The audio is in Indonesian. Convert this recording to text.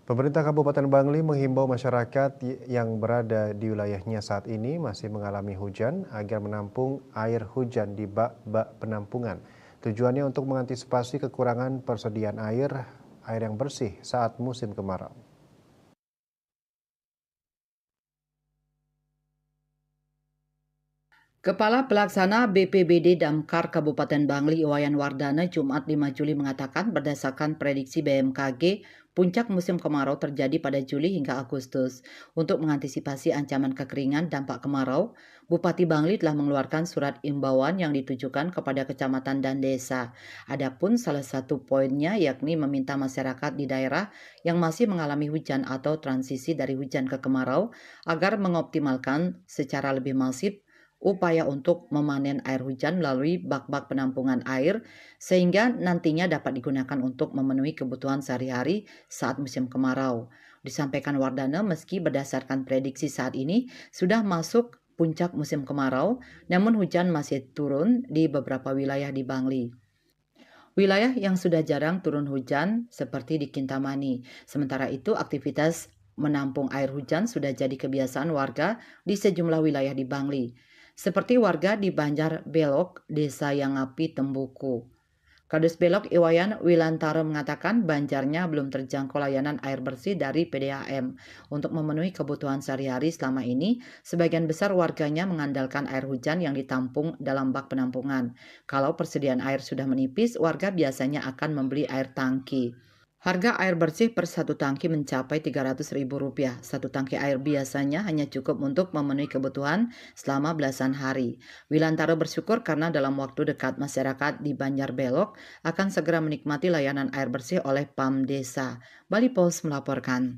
Pemerintah Kabupaten Bangli menghimbau masyarakat yang berada di wilayahnya saat ini masih mengalami hujan agar menampung air hujan di bak-bak penampungan. Tujuannya untuk mengantisipasi kekurangan persediaan air yang bersih saat musim kemarau. Kepala Pelaksana BPBD Damkar Kabupaten Bangli Iwayan Wardana Jumat 5 Juli mengatakan berdasarkan prediksi BMKG, puncak musim kemarau terjadi pada Juli hingga Agustus. Untuk mengantisipasi ancaman kekeringan dampak kemarau, Bupati Bangli telah mengeluarkan surat imbauan yang ditujukan kepada kecamatan dan desa. Adapun salah satu poinnya yakni meminta masyarakat di daerah yang masih mengalami hujan atau transisi dari hujan ke kemarau agar mengoptimalkan secara lebih masif upaya untuk memanen air hujan melalui bak-bak penampungan air sehingga nantinya dapat digunakan untuk memenuhi kebutuhan sehari-hari saat musim kemarau. Disampaikan Wardana meski berdasarkan prediksi saat ini sudah masuk puncak musim kemarau, namun hujan masih turun di beberapa wilayah di Bangli. Wilayah yang sudah jarang turun hujan seperti di Kintamani. Sementara itu aktivitas menampung air hujan sudah jadi kebiasaan warga di sejumlah wilayah di Bangli. Seperti warga di Banjar Belok, Desa Yangapi, Tembuku. Kadus Belok Iwayan Wilantara mengatakan Banjarnya belum terjangkau layanan air bersih dari PDAM. Untuk memenuhi kebutuhan sehari-hari selama ini, sebagian besar warganya mengandalkan air hujan yang ditampung dalam bak penampungan. Kalau persediaan air sudah menipis, warga biasanya akan membeli air tangki. Harga air bersih per satu tangki mencapai Rp300.000. Satu tangki air biasanya hanya cukup untuk memenuhi kebutuhan selama belasan hari. Wilantaro bersyukur karena dalam waktu dekat masyarakat di Banjar Belok akan segera menikmati layanan air bersih oleh PAM Desa. Bali Post melaporkan.